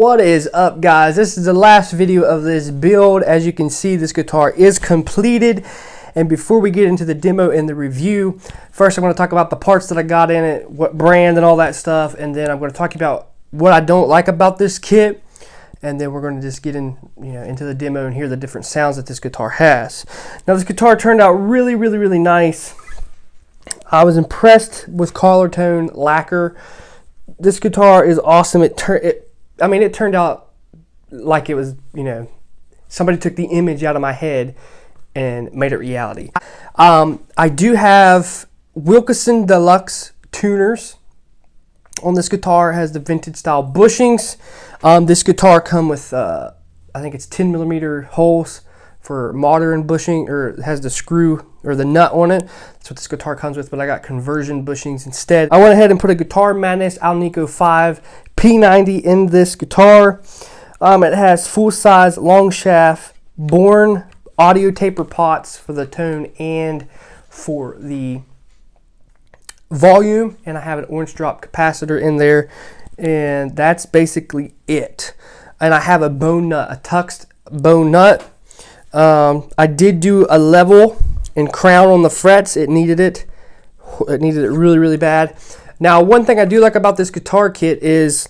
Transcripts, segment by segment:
What is up, guys? This is the last video of this build. As you can see, this guitar is completed. And before we get into the demo and the review, first I'm going to talk about the parts that I got in it, what brand and all that stuff, and then I'm going to talk about what I don't like about this kit, and then we're going to just get into the demo and hear the different sounds that this guitar has. Now, this guitar turned out really nice. I was impressed with collar tone lacquer. This guitar is awesome. It turned out like it was, somebody took the image out of my head and made it reality. I do have Wilkinson Deluxe tuners on this guitar. It has the vintage style bushings. This guitar come with, I think it's 10mm holes for modern bushing, or it has the screw or the nut on it. That's what this guitar comes with, but I got conversion bushings instead. I went ahead and put a Guitar Madness Alnico 5 P90 in this guitar. It has full-size long shaft Born audio taper pots for the tone and for the volume, and I have an orange drop capacitor in there, and that's basically it. And I have a bone nut, a tuxed bone nut. I did do a level and crown on the frets. It needed it really bad. Now, one thing I do like about this guitar kit is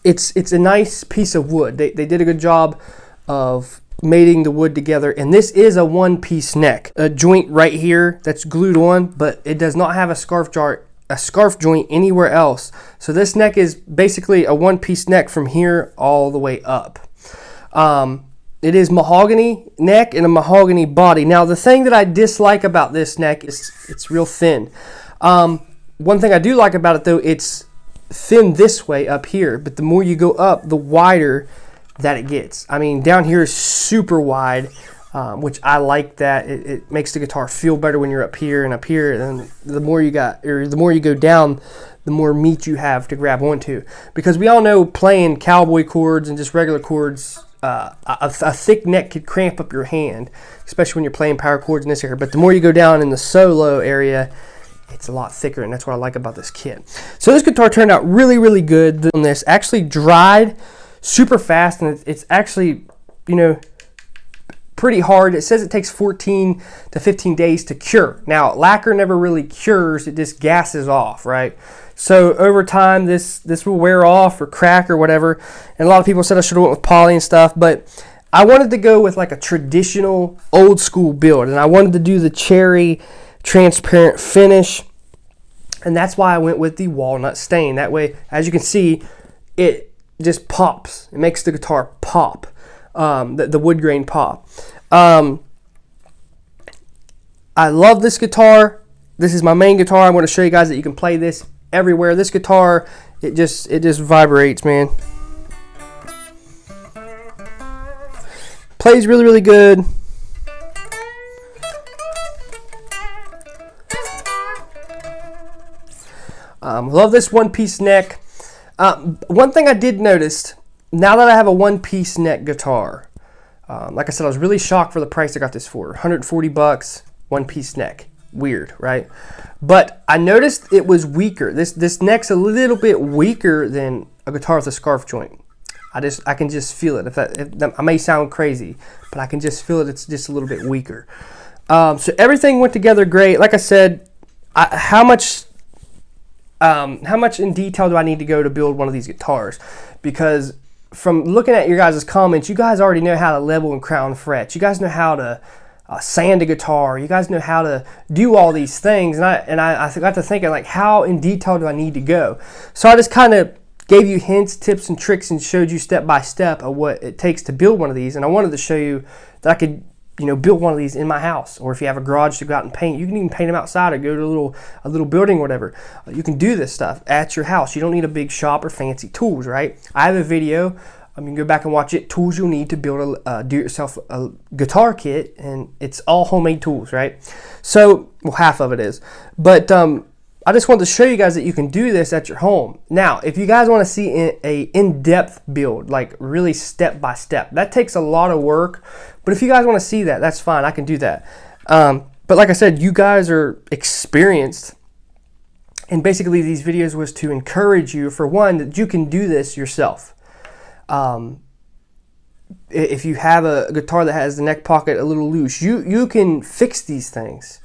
it's a nice piece of wood. They did a good job of mating the wood together, and this is a one-piece neck, a joint right here that's glued on, but it does not have a scarf joint anywhere else. So this neck is basically a one-piece neck from here all the way up. It is mahogany neck and a mahogany body. Now, the thing that I dislike about this neck is it's real thin. One thing I do like about it, though, it's thin this way up here, but the more you go up, the wider that it gets. I mean, down here is super wide, which I like that. It makes the guitar feel better when you're up here and up here, and the more you go down, the more meat you have to grab onto. Because we all know playing cowboy chords and just regular chords, a thick neck could cramp up your hand, especially when you're playing power chords in this area. But the more you go down in the solo area, it's a lot thicker, and that's what I like about this kit. So this guitar turned out really good. On this actually dried super fast, and it's actually, pretty hard. It says it takes 14 to 15 days to cure. Now, lacquer never really cures, it just gases off, right? So over time, this will wear off or crack or whatever. And a lot of people said I should have went with poly and stuff, but I wanted to go with like a traditional old school build, and I wanted to do the cherry transparent finish, and that's why I went with the walnut stain. That way, as you can see, it just pops. It makes the guitar pop, the wood grain pop. I love this guitar. This is my main guitar. I'm going to show you guys that you can play this everywhere. This guitar, it just vibrates, man. Plays really good. Love this one-piece neck. One thing I did notice, now that I have a one-piece neck guitar, like I said, I was really shocked for the price I got this for. 140 bucks, one-piece neck. Weird, right? But I noticed it was weaker. This neck's a little bit weaker than a guitar with a scarf joint. I can just feel it. I may sound crazy, but I can just feel it. It's just a little bit weaker. So everything went together great. Like I said, how much in detail do I need to go to build one of these guitars? Because from looking at your guys' comments, you guys already know how to level and crown frets. You guys know how to sand a guitar. You guys know how to do all these things. And I got to thinking, like, how in detail do I need to go? So I just kind of gave you hints, tips, and tricks, and showed you step by step of what it takes to build one of these. And I wanted to show you that I could build one of these in my house, or if you have a garage to go out and paint, you can even paint them outside or go to a little building or whatever. You can do this stuff at your house. You don't need a big shop or fancy tools, right? I have a video. You can go back and watch it. Tools you'll need to build a do-it-yourself guitar kit, and it's all homemade tools, right? So, well, half of it is. But I just wanted to show you guys that you can do this at your home. Now, if you guys want to see a in-depth build, like really step by step, that takes a lot of work. But if you guys want to see that, that's fine. I can do that. But like I said, you guys are experienced, and basically these videos was to encourage you, for one, that you can do this yourself. If you have a guitar that has the neck pocket a little loose, you can fix these things.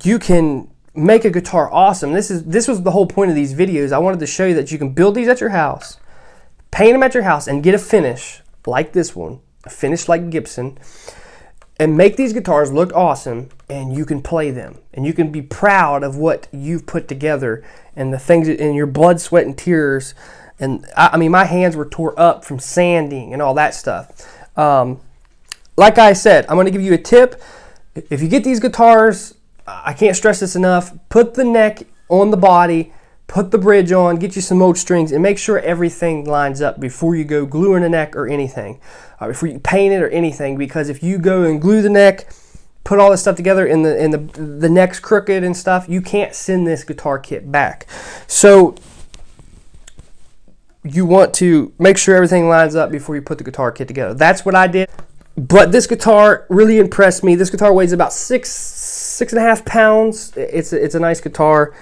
You can make a guitar awesome. This was the whole point of these videos. I wanted to show you that you can build these at your house, paint them at your house, and get a finish like this one, a finish like Gibson, and make these guitars look awesome, and you can play them, and you can be proud of what you've put together and the things in your blood, sweat, and tears. And I mean, my hands were tore up from sanding and all that stuff. Like I said, I'm going to give you a tip. If you get these guitars, I can't stress this enough, put the neck on the body, put the bridge on, get you some old strings, and make sure everything lines up before you go gluing the neck or anything, before you paint it or anything. Because if you go and glue the neck, put all this stuff together, and the neck's crooked and stuff, you can't send this guitar kit back. So you want to make sure everything lines up before you put the guitar kit together. That's what I did. But this guitar really impressed me. This guitar weighs about 6.5 pounds. It's a nice guitar.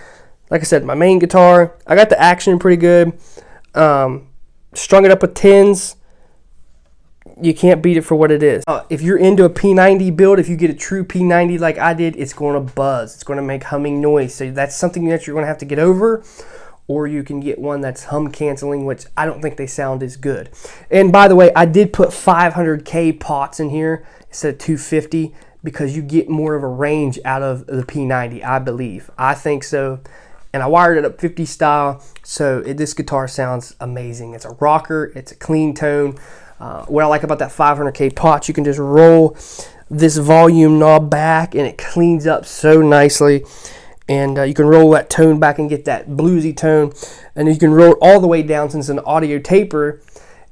Like I said, my main guitar. I got the action pretty good. Strung it up with tins. You can't beat it for what it is. If you're into a P90 build, if you get a true P90 like I did, it's going to buzz. It's going to make humming noise. So that's something that you're going to have to get over. Or you can get one that's hum canceling, which I don't think they sound as good. And by the way, I did put 500K pots in here instead of 250 because you get more of a range out of the P90, I believe. I think so. And I wired it up 50 style, so this guitar sounds amazing. It's a rocker, it's a clean tone. What I like about that 500K pot, you can just roll this volume knob back and it cleans up so nicely. And you can roll that tone back and get that bluesy tone. And you can roll it all the way down since it's an audio taper.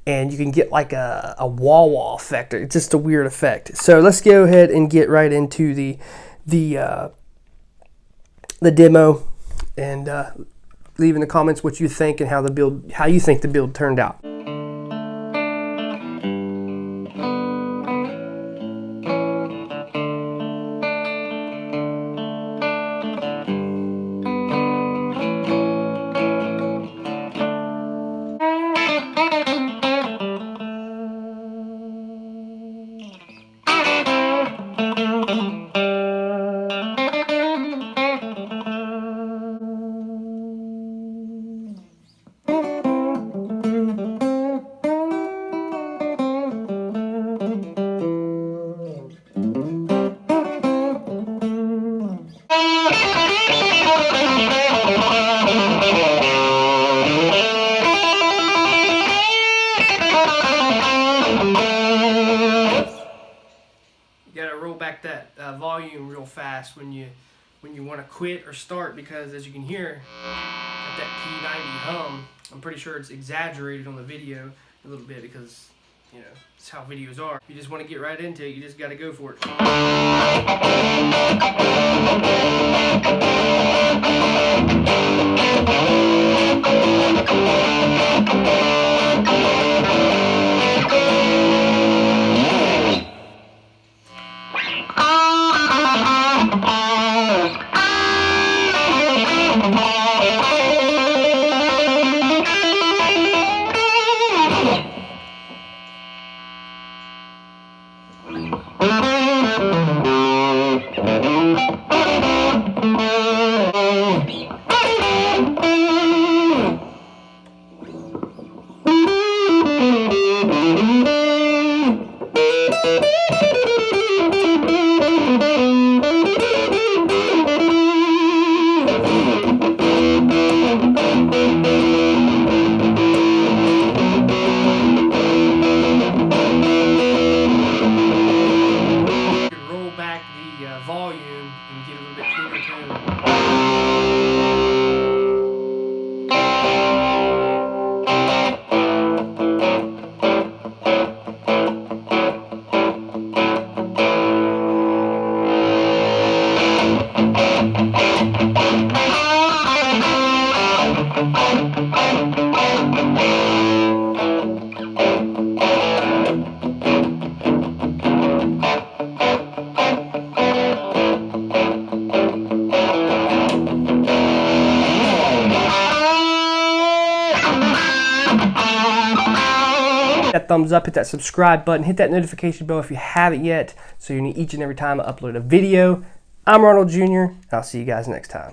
And you can get like a wah-wah effect. It's just a weird effect. So let's go ahead and get right into the demo. And leave in the comments what you think and how you think the build turned out. Back that volume real fast when you want to quit or start, because as you can hear at that P90 hum, I'm pretty sure it's exaggerated on the video a little bit because, you know, it's how videos are. You just want to get right into it, you just got to go for it. Volume and get a little bit cleaner tone. that thumbs up, hit that subscribe button, hit that notification bell if you haven't yet, so you know each and every time I upload a video. I'm Ronald Jr., and I'll see you guys next time.